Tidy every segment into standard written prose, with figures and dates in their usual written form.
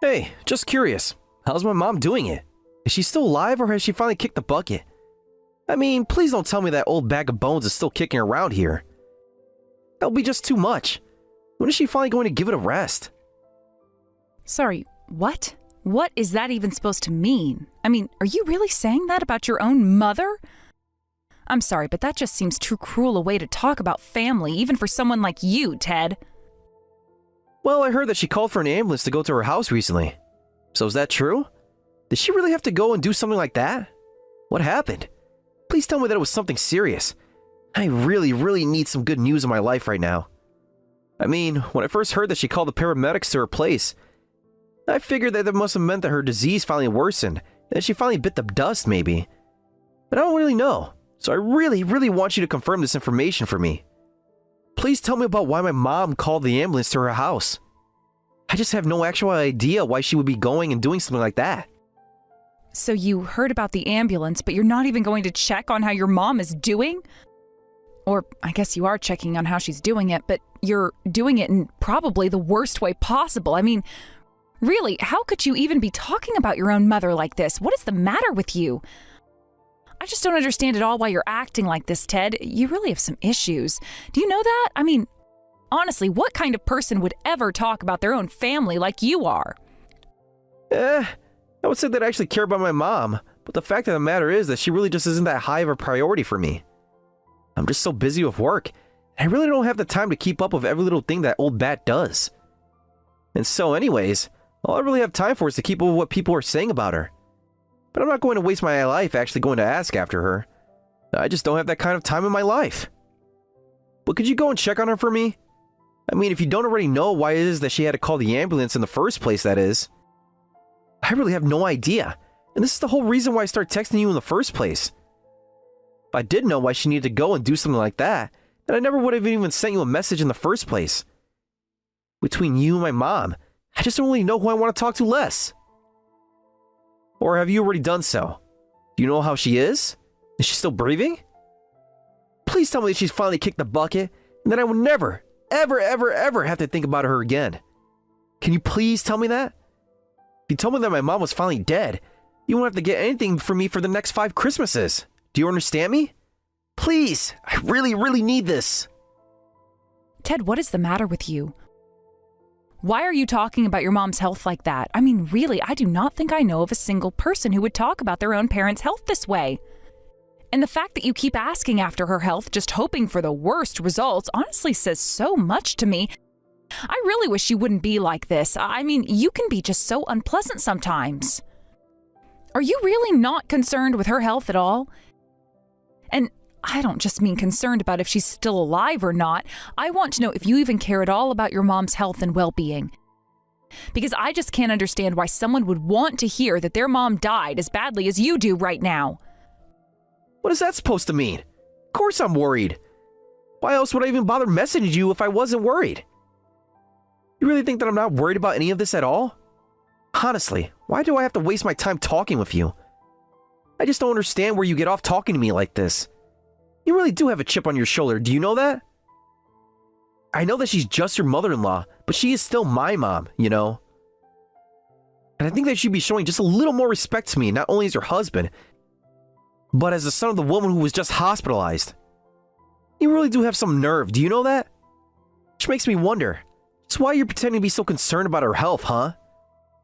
Hey, just curious. How's my mom doing it? Is she still alive or has she finally kicked the bucket? I mean, please don't tell me that old bag of bones is still kicking around here. That'll be just too much. When is she finally going to give it a rest? Sorry, what? What is that even supposed to mean? I mean, are you really saying that about your own mother? I'm sorry, but that just seems too cruel a way to talk about family, even for someone like you, Ted. Well, I heard that she called for an ambulance to go to her house recently. So is that true? Did she really have to go and do something like that? What happened? Please tell me that it was something serious. I really need some good news in my life right now. I mean, when I first heard that she called the paramedics to her place, I figured that must have meant that her disease finally worsened, and that she finally bit the dust maybe. But I don't really know, so I really want you to confirm this information for me. Please tell me about why my mom called the ambulance to her house. I just have no actual idea why she would be going and doing something like that. So you heard about the ambulance, but you're not even going to check on how your mom is doing? Or I guess you are checking on how she's doing it, but you're doing it in probably the worst way possible. I mean, really, how could you even be talking about your own mother like this? What is the matter with you? I just don't understand at all why you're acting like this, Ted. You really have some issues. Do you know that? I mean, honestly, what kind of person would ever talk about their own family like you are? I would say that I actually care about my mom, but the fact of the matter is that she really just isn't that high of a priority for me. I'm just so busy with work, and I really don't have the time to keep up with every little thing that old bat does. And so anyways, all I really have time for is to keep up with what people are saying about her. But I'm not going to waste my life actually going to ask after her. I just don't have that kind of time in my life. But could you go and check on her for me? I mean, if you don't already know why it is that she had to call the ambulance in the first place, that is. I really have no idea, and this is the whole reason why I started texting you in the first place. If I did know why she needed to go and do something like that, then I never would have even sent you a message in the first place. Between you and my mom, I just don't really know who I want to talk to less. Or have you already done so? Do you know how she is? Is she still breathing? Please tell me that she's finally kicked the bucket, and that I will never, ever have to think about her again. Can you please tell me that? If you told me that my mom was finally dead, you won't have to get anything from me for the next 5 Christmases. Do you understand me? Please, I really need this. Ted, what is the matter with you? Why are you talking about your mom's health like that? I mean, really, I do not think I know of a single person who would talk about their own parents' health this way. And the fact that you keep asking after her health, just hoping for the worst results, honestly says so much to me. I really wish you wouldn't be like this. I mean, you can be just so unpleasant sometimes. Are you really not concerned with her health at all? And I don't just mean concerned about if she's still alive or not. I want to know if you even care at all about your mom's health and well-being. Because I just can't understand why someone would want to hear that their mom died as badly as you do right now. What is that supposed to mean? Of course I'm worried. Why else would I even bother messaging you if I wasn't worried? You really think that I'm not worried about any of this at all? Honestly, why do I have to waste my time talking with you? I just don't understand where you get off talking to me like this. You really do have a chip on your shoulder, do you know that? I know that she's just your mother-in-law, but she is still my mom, you know? And I think that you should be showing just a little more respect to me, not only as your husband, but as the son of the woman who was just hospitalized. You really do have some nerve, do you know that? Which makes me wonder, just why you're pretending to be so concerned about her health, huh?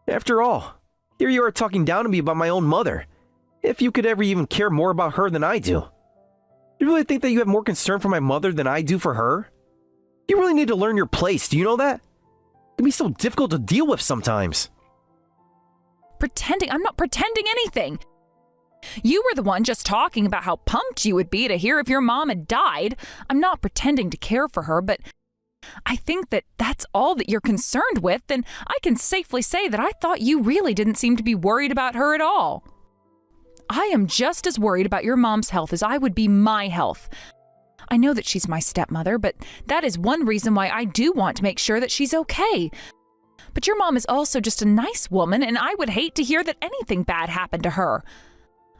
After all, here you are talking down to me about my own mother. If you could ever even care more about her than I do. You really think that you have more concern for my mother than I do for her? You really need to learn your place, do you know that? It can be so difficult to deal with sometimes. Pretending? I'm not pretending anything. You were the one just talking about how pumped you would be to hear if your mom had died. I'm not pretending to care for her, but I think that that's all that you're concerned with, and I can safely say that I thought you really didn't seem to be worried about her at all. I am just as worried about your mom's health as I would be my health. I know that she's my stepmother, but that is one reason why I do want to make sure that she's okay. But your mom is also just a nice woman, and I would hate to hear that anything bad happened to her.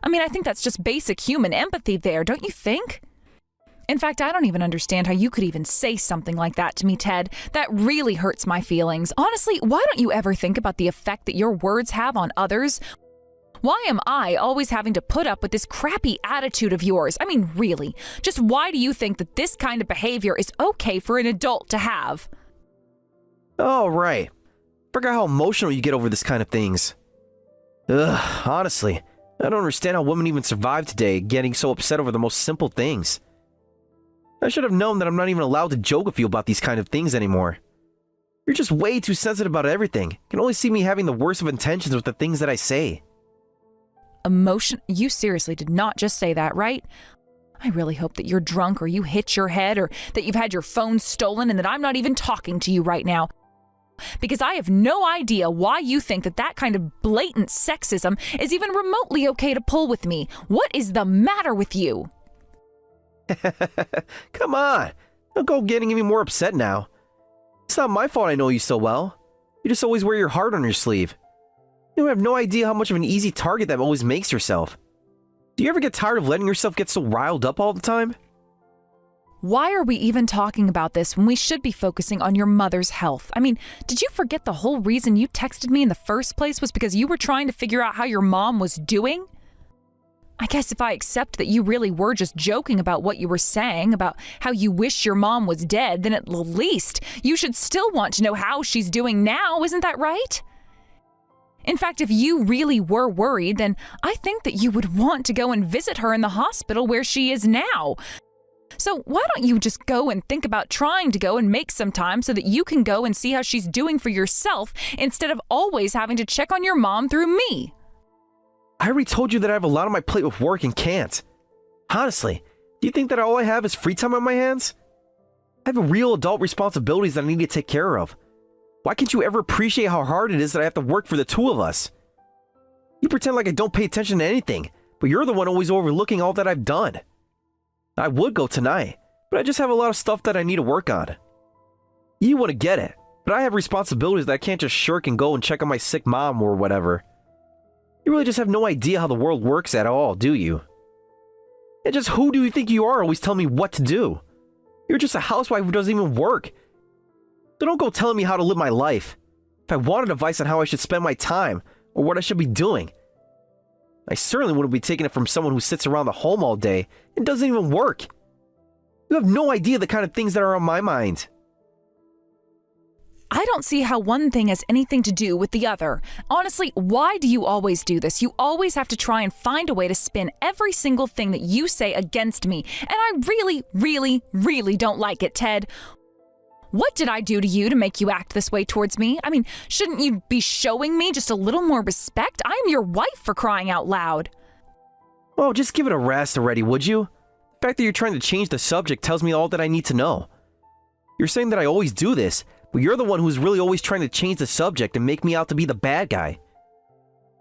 I mean, I think that's just basic human empathy there, don't you think? In fact, I don't even understand how you could even say something like that to me, Ted. That really hurts my feelings. Honestly, why don't you ever think about the effect that your words have on others? Why am I always having to put up with this crappy attitude of yours? I mean, really, just why do you think that this kind of behavior is okay for an adult to have? Oh, right. Forgot how emotional you get over this kind of things. Ugh, honestly, I don't understand how women even survive today, getting so upset over the most simple things. I should have known that I'm not even allowed to joke with you about these kind of things anymore. You're just way too sensitive about everything. You can only see me having the worst of intentions with the things that I say. Emotion? You seriously did not just say that, right? I really hope that you're drunk or you hit your head or that you've had your phone stolen and that I'm not even talking to you right now. Because I have no idea why you think that that kind of blatant sexism is even remotely okay to pull with me. What is the matter with you? Come on, don't go getting any more upset now. It's not my fault I know you so well. You just always wear your heart on your sleeve. You have no idea how much of an easy target that always makes yourself. Do you ever get tired of letting yourself get so riled up all the time? Why are we even talking about this when we should be focusing on your mother's health? I mean, did you forget the whole reason you texted me in the first place was because you were trying to figure out how your mom was doing? I guess if I accept that you really were just joking about what you were saying, about how you wish your mom was dead, then at least you should still want to know how she's doing now, isn't that right? In fact, if you really were worried, then I think that you would want to go and visit her in the hospital where she is now. So why don't you just go and think about trying to go and make some time so that you can go and see how she's doing for yourself instead of always having to check on your mom through me? I already told you that I have a lot on my plate with work and can't. Honestly, do you think that all I have is free time on my hands? I have real adult responsibilities that I need to take care of. Why can't you ever appreciate how hard it is that I have to work for the two of us? You pretend like I don't pay attention to anything, but you're the one always overlooking all that I've done. I would go tonight, but I just have a lot of stuff that I need to work on. You want to get it, but I have responsibilities that I can't just shirk and go and check on my sick mom or whatever. You really just have no idea how the world works at all, do you? And just who do you think you are always telling me what to do? You're just a housewife who doesn't even work. So don't go telling me how to live my life. If I wanted advice on how I should spend my time or what I should be doing, I certainly wouldn't be taking it from someone who sits around the home all day and doesn't even work. You have no idea the kind of things that are on my mind. I don't see how one thing has anything to do with the other. Honestly, why do you always do this? You always have to try and find a way to spin every single thing that you say against me. And I really, really, really don't like it, Ted. What did I do to you to make you act this way towards me? I mean, shouldn't you be showing me just a little more respect? I am your wife, for crying out loud. Well, just give it a rest already, would you? The fact that you're trying to change the subject tells me all that I need to know. You're saying that I always do this, but you're the one who's really always trying to change the subject and make me out to be the bad guy.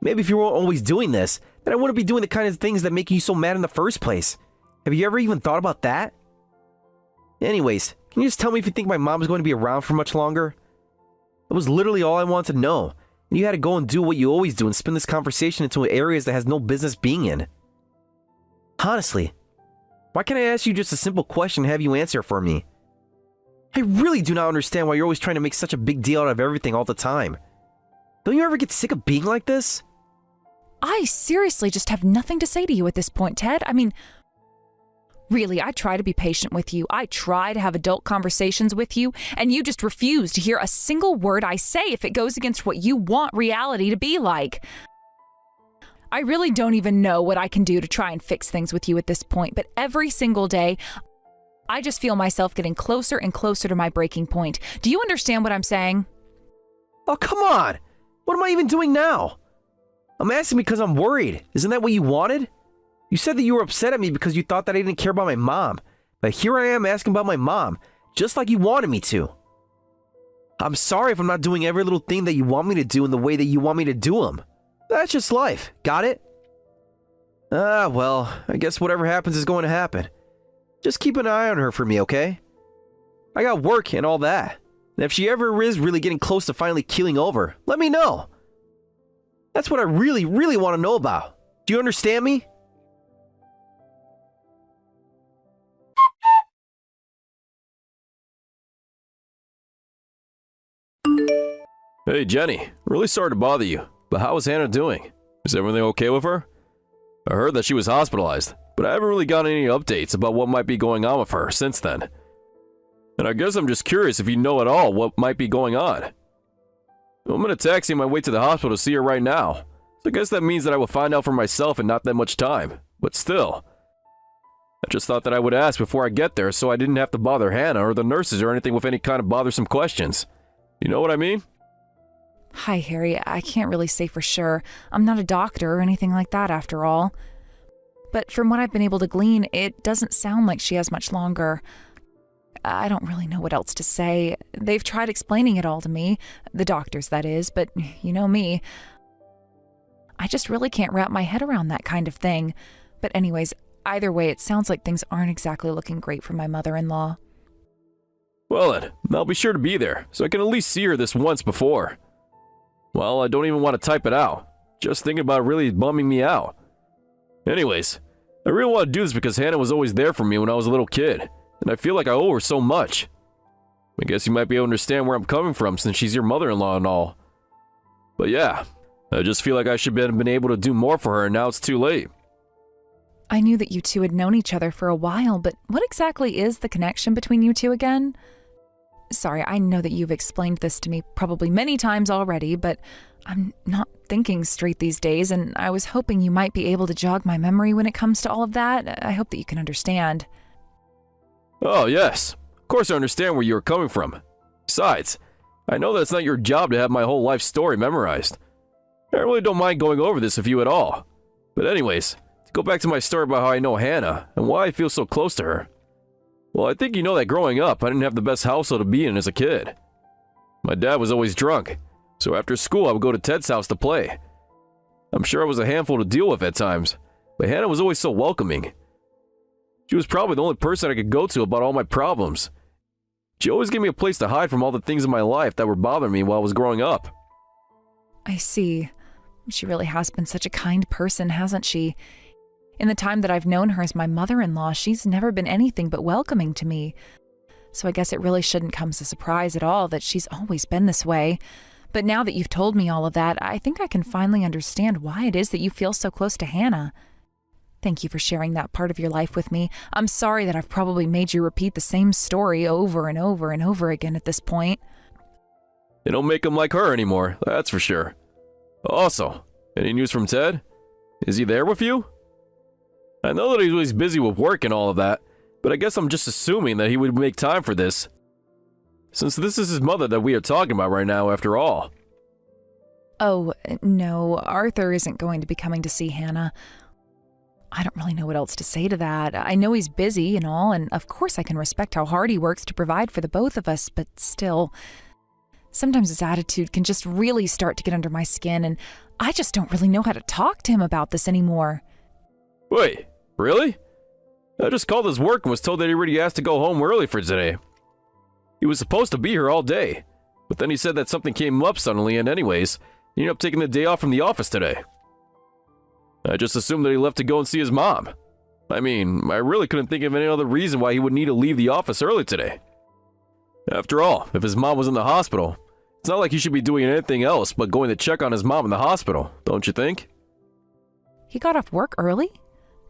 Maybe if you weren't always doing this, then I wouldn't be doing the kind of things that make you so mad in the first place. Have you ever even thought about that? Anyways, can you just tell me if you think my mom's going to be around for much longer? That was literally all I wanted to know, and you had to go and do what you always do and spin this conversation into areas that has no business being in. Honestly, why can't I ask you just a simple question and have you answer it for me? I really do not understand why you're always trying to make such a big deal out of everything all the time. Don't you ever get sick of being like this? I seriously just have nothing to say to you at this point, Ted. I mean, really, I try to be patient with you. I try to have adult conversations with you, and you just refuse to hear a single word I say if it goes against what you want reality to be like. I really don't even know what I can do to try and fix things with you at this point, but every single day, I just feel myself getting closer and closer to my breaking point. Do you understand what I'm saying? Oh, come on! What am I even doing now? I'm asking because I'm worried. Isn't that what you wanted? You said that you were upset at me because you thought that I didn't care about my mom. But here I am asking about my mom, just like you wanted me to. I'm sorry if I'm not doing every little thing that you want me to do in the way that you want me to do them. That's just life. Got it? Well, I guess whatever happens is going to happen. Just keep an eye on her for me, okay? I got work and all that. And if she ever is really getting close to finally keeling over, let me know. That's what I really, really want to know about. Do you understand me? Hey, Jenny. Really sorry to bother you, but how is Hannah doing? Is everything okay with her? I heard that she was hospitalized, but I haven't really gotten any updates about what might be going on with her since then. And I guess I'm just curious if you know at all what might be going on. I'm in a taxi on my way to the hospital to see her right now, so I guess that means that I will find out for myself in not that much time, but still. I just thought that I would ask before I get there so I didn't have to bother Hannah or the nurses or anything with any kind of bothersome questions. You know what I mean? Hi, Harry. I can't really say for sure. I'm not a doctor or anything like that after all. But from what I've been able to glean, it doesn't sound like she has much longer. I don't really know what else to say. They've tried explaining it all to me, the doctors that is, but you know me. I just really can't wrap my head around that kind of thing. But anyways, either way, it sounds like things aren't exactly looking great for my mother-in-law. Well then, I'll be sure to be there, so I can at least see her this once before. Well, I don't even want to type it out. Just thinking about it really bumming me out. Anyways, I really want to do this because Hannah was always there for me when I was a little kid, and I feel like I owe her so much. I guess you might be able to understand where I'm coming from since she's your mother-in-law and all. But yeah, I just feel like I should have been able to do more for her and now it's too late. I knew that you two had known each other for a while, but what exactly is the connection between you two again? Sorry, I know that you've explained this to me probably many times already, but I'm not thinking straight these days, and I was hoping you might be able to jog my memory when it comes to all of that. I hope that you can understand. Oh, yes. Of course I understand where you are coming from. Besides, I know that it's not your job to have my whole life story memorized. I really don't mind going over this with you at all. But anyways, to go back to my story about how I know Hannah and why I feel so close to her. Well, I think you know that growing up, I didn't have the best household to be in as a kid. My dad was always drunk, so after school I would go to Ted's house to play. I'm sure I was a handful to deal with at times, but Hannah was always so welcoming. She was probably the only person I could go to about all my problems. She always gave me a place to hide from all the things in my life that were bothering me while I was growing up. I see. She really has been such a kind person, hasn't she? In the time that I've known her as my mother-in-law, she's never been anything but welcoming to me. So I guess it really shouldn't come as a surprise at all that she's always been this way. But now that you've told me all of that, I think I can finally understand why it is that you feel so close to Hannah. Thank you for sharing that part of your life with me. I'm sorry that I've probably made you repeat the same story over and over and over again at this point. They don't make him like her anymore, that's for sure. Also, any news from Ted? Is he there with you? I know that he's always busy with work and all of that, but I guess I'm just assuming that he would make time for this, since this is his mother that we are talking about right now after all. Oh, no, Arthur isn't going to be coming to see Hannah. I don't really know what else to say to that. I know he's busy and all, and of course I can respect how hard he works to provide for the both of us, but still, sometimes his attitude can just really start to get under my skin, and I just don't really know how to talk to him about this anymore. Wait, really? I just called his work and was told that he already asked to go home early for today. He was supposed to be here all day, but then he said that something came up suddenly, and anyways, he ended up taking the day off from the office today. I just assumed that he left to go and see his mom. I mean, I really couldn't think of any other reason why he would need to leave the office early today. After all, if his mom was in the hospital, it's not like he should be doing anything else but going to check on his mom in the hospital, don't you think? He got off work early?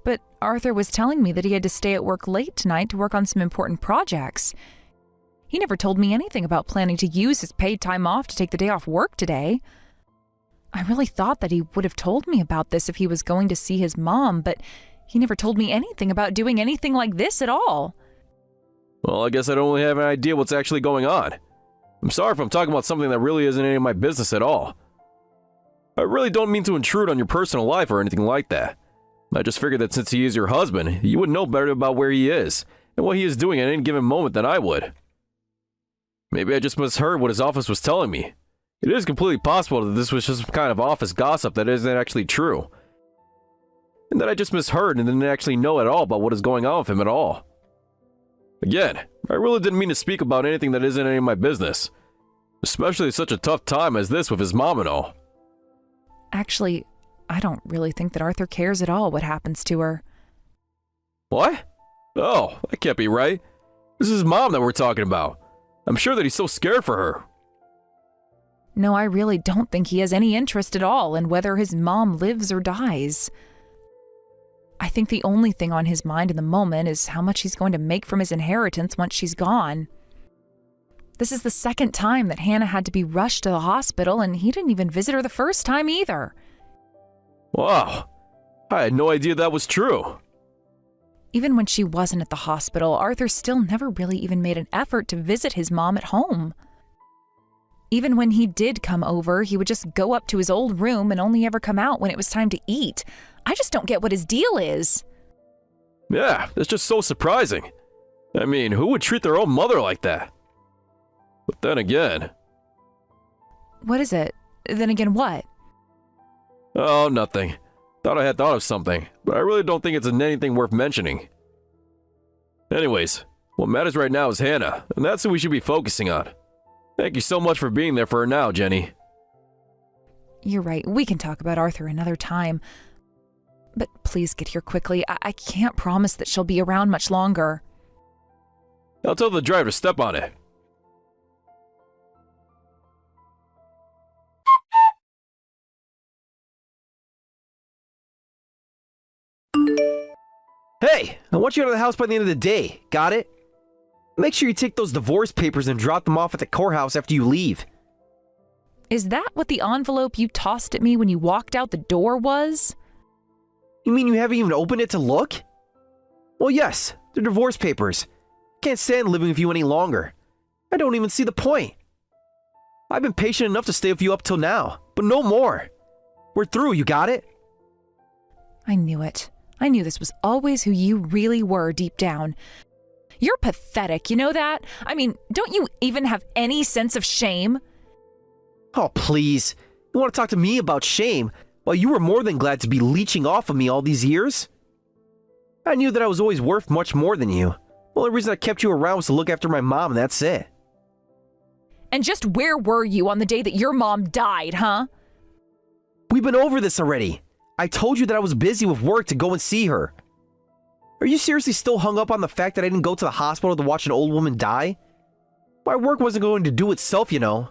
But Arthur was telling me that he had to stay at work late tonight to work on some important projects. He never told me anything about planning to use his paid time off to take the day off work today. I really thought that he would have told me about this if he was going to see his mom, but he never told me anything about doing anything like this at all. Well, I guess I don't really have an idea what's actually going on. I'm sorry if I'm talking about something that really isn't any of my business at all. I really don't mean to intrude on your personal life or anything like that. I just figured that since he is your husband, you would know better about where he is and what he is doing at any given moment than I would. Maybe I just misheard what his office was telling me. It is completely possible that this was just some kind of office gossip that isn't actually true. And that I just misheard and didn't actually know at all about what is going on with him at all. Again, I really didn't mean to speak about anything that isn't any of my business. Especially such a tough time as this with his mom and all. Actually, I don't really think that Arthur cares at all what happens to her. What? Oh, that can't be right. This is his mom that we're talking about. I'm sure that he's so scared for her. No, I really don't think he has any interest at all in whether his mom lives or dies. I think the only thing on his mind in the moment is how much he's going to make from his inheritance once she's gone. This is the second time that Hannah had to be rushed to the hospital, and he didn't even visit her the first time either. Wow. I had no idea that was true. Even when she wasn't at the hospital, Arthur still never really even made an effort to visit his mom at home. Even when he did come over, he would just go up to his old room and only ever come out when it was time to eat. I just don't get what his deal is. Yeah, that's just so surprising. I mean, who would treat their own mother like that? But then again... What is it? Then again what? Oh, nothing. Thought I had thought of something, but I really don't think it's anything worth mentioning. Anyways, what matters right now is Hannah, and that's who we should be focusing on. Thank you so much for being there for her now, Jenny. You're right, we can talk about Arthur another time. But please get here quickly. I can't promise that she'll be around much longer. I'll tell the driver to step on it. Hey, I want you out of the house by the end of the day. Got it? Make sure you take those divorce papers and drop them off at the courthouse after you leave. Is that what the envelope you tossed at me when you walked out the door was? You mean you haven't even opened it to look? Well, yes, they're divorce papers. Can't stand living with you any longer. I don't even see the point. I've been patient enough to stay with you up till now, but no more. We're through, you got it? I knew it. I knew this was always who you really were deep down. You're pathetic, you know that? I mean, don't you even have any sense of shame? Oh, please. You want to talk to me about shame while you were more than glad to be leeching off of me all these years? I knew that I was always worth much more than you. The only reason I kept you around was to look after my mom, and that's it. And just where were you on the day that your mom died, huh? We've been over this already. I told you that I was busy with work to go and see her. Are you seriously still hung up on the fact that I didn't go to the hospital to watch an old woman die? My work wasn't going to do itself, you know.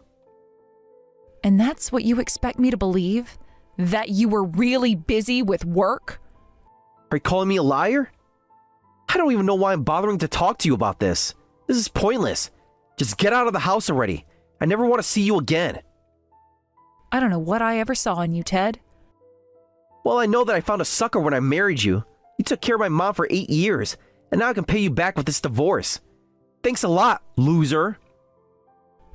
And that's what you expect me to believe? That you were really busy with work? Are you calling me a liar? I don't even know why I'm bothering to talk to you about this. This is pointless. Just get out of the house already. I never want to see you again. I don't know what I ever saw in you, Ted. Well, I know that I found a sucker when I married you. You took care of my mom for 8 years, and now I can pay you back with this divorce. Thanks a lot, loser.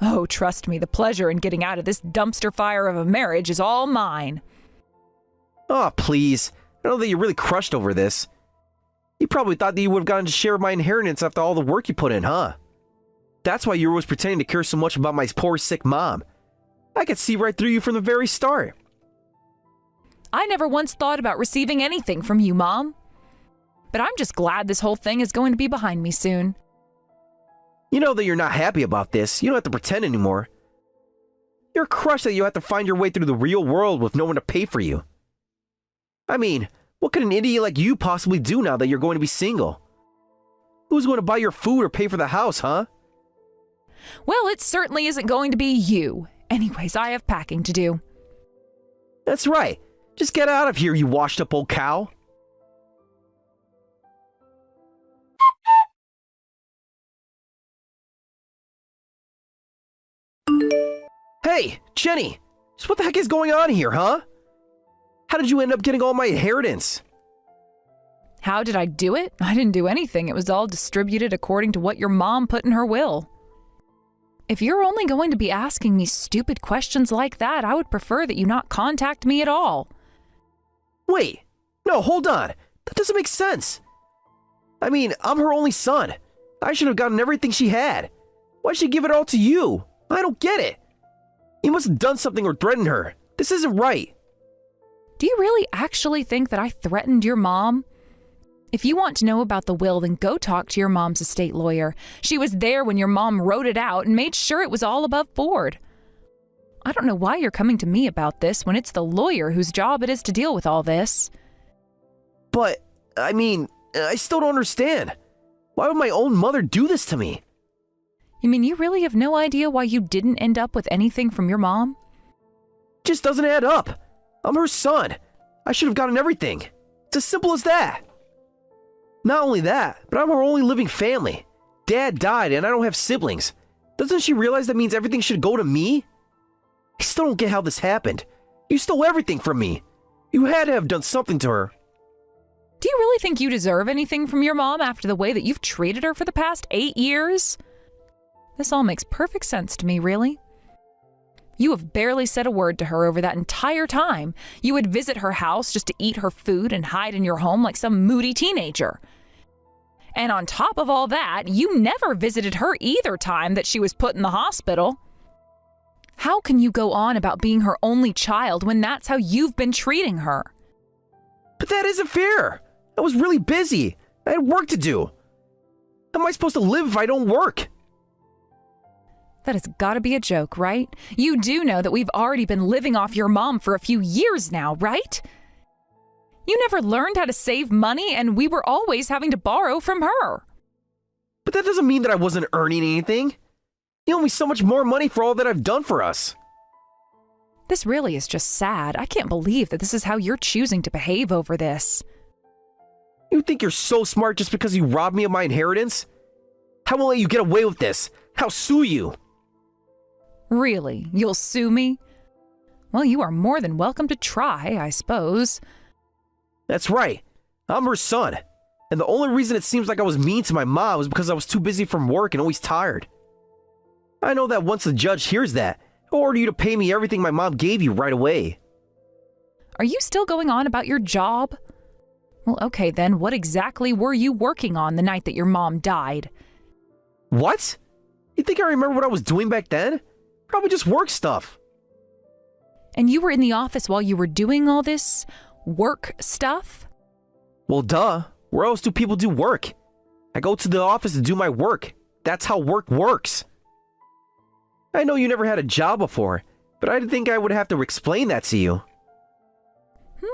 Oh, trust me, the pleasure in getting out of this dumpster fire of a marriage is all mine. Oh, please. I know that you're really crushed over this. You probably thought that you would have gotten to share my inheritance after all the work you put in, huh? That's why you were always pretending to care so much about my poor sick mom. I could see right through you from the very start. I never once thought about receiving anything from you, Mom. But I'm just glad this whole thing is going to be behind me soon. You know that you're not happy about this. You don't have to pretend anymore. You're crushed that you have to find your way through the real world with no one to pay for you. I mean, what could an idiot like you possibly do now that you're going to be single? Who's going to buy your food or pay for the house, huh? Well, it certainly isn't going to be you. Anyways, I have packing to do. That's right. Just get out of here, you washed up old cow. Hey, Jenny! Just what the heck is going on here, huh? How did you end up getting all my inheritance? How did I do it? I didn't do anything. It was all distributed according to what your mom put in her will. If you're only going to be asking me stupid questions like that, I would prefer that you not contact me at all. Wait, no, hold on. That doesn't make sense. I mean, I'm her only son. I should have gotten everything she had. Why'd she give it all to you? I don't get it. You must have done something or threatened her. This isn't right. Do you really actually think that I threatened your mom? If you want to know about the will, then go talk to your mom's estate lawyer. She was there when your mom wrote it out and made sure it was all above board. I don't know why you're coming to me about this when it's the lawyer whose job it is to deal with all this. But, I mean, I still don't understand. Why would my own mother do this to me? You mean you really have no idea why you didn't end up with anything from your mom? Just doesn't add up. I'm her son. I should have gotten everything. It's as simple as that. Not only that, but I'm her only living family. Dad died and I don't have siblings. Doesn't she realize that means everything should go to me? I still don't get how this happened. You stole everything from me. You had to have done something to her. Do you really think you deserve anything from your mom after the way that you've treated her for the past 8 years? This all makes perfect sense to me, really. You have barely said a word to her over that entire time. You would visit her house just to eat her food and hide in your home like some moody teenager. And on top of all that, you never visited her either time that she was put in the hospital. How can you go on about being her only child when that's how you've been treating her? But that isn't fair. I was really busy. I had work to do. How am I supposed to live if I don't work? That has got to be a joke, right? You do know that we've already been living off your mom for a few years now, right? You never learned how to save money, and we were always having to borrow from her. But that doesn't mean that I wasn't earning anything. You owe me so much more money for all that I've done for us. This really is just sad. I can't believe that this is how you're choosing to behave over this. You think you're so smart just because you robbed me of my inheritance? How will I let you get away with this? How sue you? Really? You'll sue me? Well, you are more than welcome to try, I suppose. That's right. I'm her son. And the only reason it seems like I was mean to my mom was because I was too busy from work and always tired. I know that once the judge hears that, he'll order you to pay me everything my mom gave you right away. Are you still going on about your job? Well, okay then, what exactly were you working on the night that your mom died? What? You think I remember what I was doing back then? Probably just work stuff. And you were in the office while you were doing all this work stuff? Well, duh. Where else do people do work? I go to the office to do my work. That's how work works. I know you never had a job before, but I didn't think I would have to explain that to you.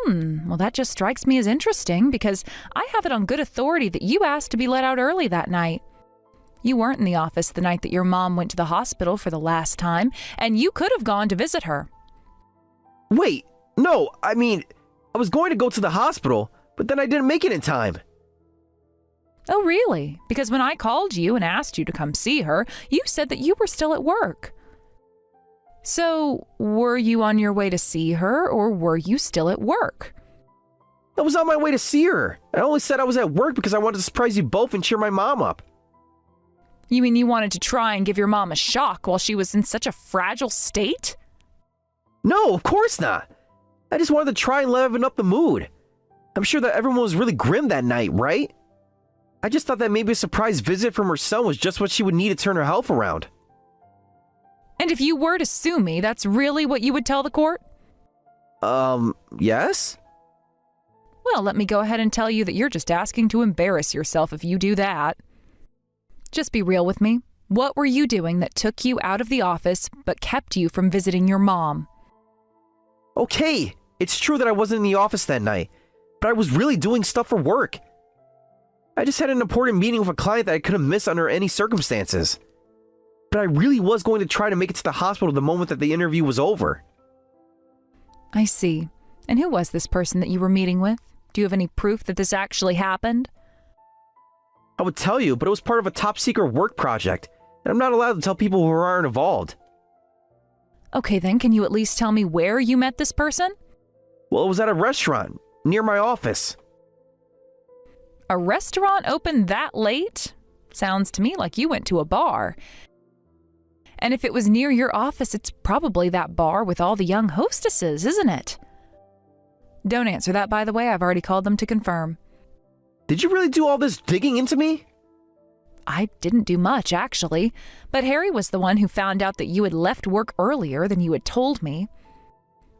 Well, that just strikes me as interesting because I have it on good authority that you asked to be let out early that night. You weren't in the office the night that your mom went to the hospital for the last time, and you could have gone to visit her. Wait, no, I was going to go to the hospital, but then I didn't make it in time. Oh, really? Because when I called you and asked you to come see her, you said that you were still at work. So, were you on your way to see her, or were you still at work? I was on my way to see her. I only said I was at work because I wanted to surprise you both and cheer my mom up. You mean you wanted to try and give your mom a shock while she was in such a fragile state? No, of course not. I just wanted to try and liven up the mood. I'm sure that everyone was really grim that night, right? I just thought that maybe a surprise visit from her son was just what she would need to turn her health around. And if you were to sue me, that's really what you would tell the court? Yes? Well, let me go ahead and tell you that you're just asking to embarrass yourself if you do that. Just be real with me. What were you doing that took you out of the office but kept you from visiting your mom? Okay, it's true that I wasn't in the office that night, but I was really doing stuff for work. I just had an important meeting with a client that I couldn't miss under any circumstances. But I really was going to try to make it to the hospital the moment that the interview was over. I see. And who was this person that you were meeting with? Do you have any proof that this actually happened? I would tell you, but it was part of a top-secret work project, and I'm not allowed to tell people who aren't involved. Okay then, can you at least tell me where you met this person? Well, it was at a restaurant, near my office. A restaurant open that late? Sounds to me like you went to a bar. And if it was near your office, it's probably that bar with all the young hostesses, isn't it? Don't answer that, by the way. I've already called them to confirm. Did you really do all this digging into me? I didn't do much, actually. But Harry was the one who found out that you had left work earlier than you had told me.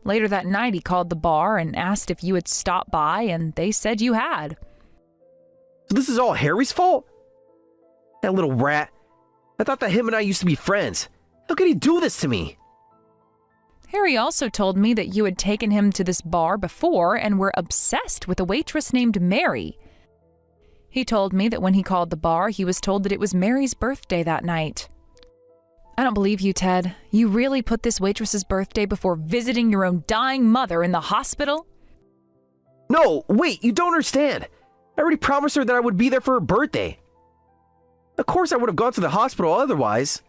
Later that night, he called the bar and asked if you had stopped by, and they said you had. So this is all Harry's fault? That little rat. I thought that him and I used to be friends. How could he do this to me? Harry also told me that you had taken him to this bar before and were obsessed with a waitress named Mary. He told me that when he called the bar, he was told that it was Mary's birthday that night. I don't believe you, Ted. You really put this waitress's birthday before visiting your own dying mother in the hospital? No, wait, you don't understand. I already promised her that I would be there for her birthday. Of course I would have gone to the hospital otherwise.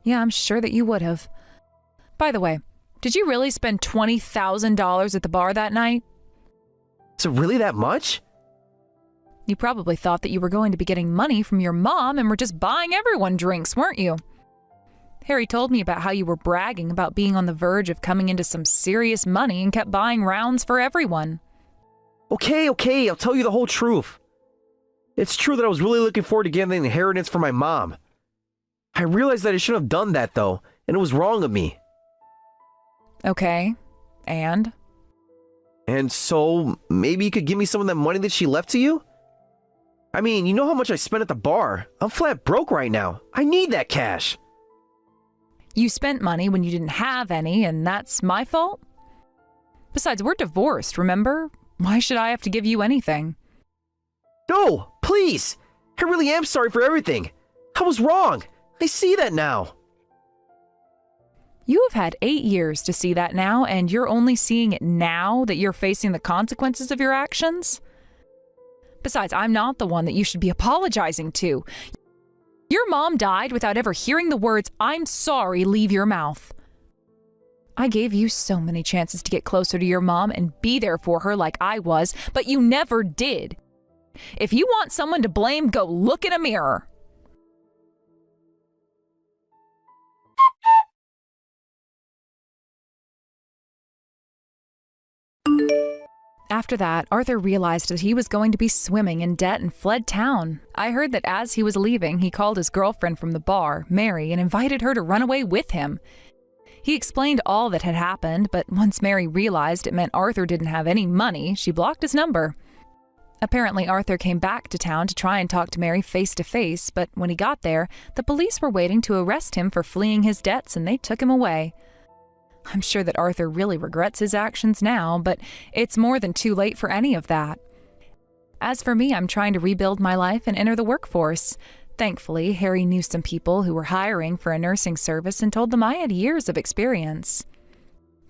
Yeah, I'm sure that you would have. By the way, did you really spend $20,000 at the bar that night? Is it really that much? You probably thought that you were going to be getting money from your mom and were just buying everyone drinks, weren't you? Harry told me about how you were bragging about being on the verge of coming into some serious money and kept buying rounds for everyone. Okay, I'll tell you the whole truth. It's true that I was really looking forward to getting the inheritance from my mom. I realized that I shouldn't have done that though, and it was wrong of me. Okay, and? And so, maybe you could give me some of that money that she left to you? I mean, you know how much I spent at the bar. I'm flat broke right now. I need that cash. You spent money when you didn't have any, and that's my fault? Besides, we're divorced, remember? Why should I have to give you anything? No, please! I really am sorry for everything. I was wrong. I see that now. You have had 8 years to see that now, and you're only seeing it now that you're facing the consequences of your actions? Besides, I'm not the one that you should be apologizing to. Your mom died without ever hearing the words, "I'm sorry," leave your mouth. I gave you so many chances to get closer to your mom and be there for her like I was, but you never did. If you want someone to blame, go look in a mirror. After that, Arthur realized that he was going to be swimming in debt and fled town. I heard that as he was leaving, he called his girlfriend from the bar, Mary, and invited her to run away with him. He explained all that had happened, but once Mary realized it meant Arthur didn't have any money, she blocked his number. Apparently, Arthur came back to town to try and talk to Mary face to face, but when he got there, the police were waiting to arrest him for fleeing his debts and they took him away. I'm sure that Arthur really regrets his actions now, but it's more than too late for any of that. As for me, I'm trying to rebuild my life and enter the workforce. Thankfully, Harry knew some people who were hiring for a nursing service and told them I had years of experience.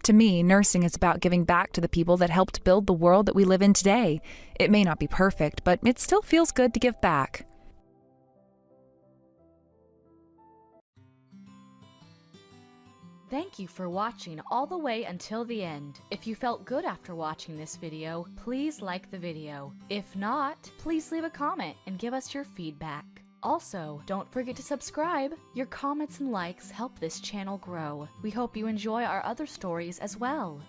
To me, nursing is about giving back to the people that helped build the world that we live in today. It may not be perfect, but it still feels good to give back. Thank you for watching all the way until the end. If you felt good after watching this video, please like the video. If not, please leave a comment and give us your feedback. Also, don't forget to subscribe. Your comments and likes help this channel grow. We hope you enjoy our other stories as well.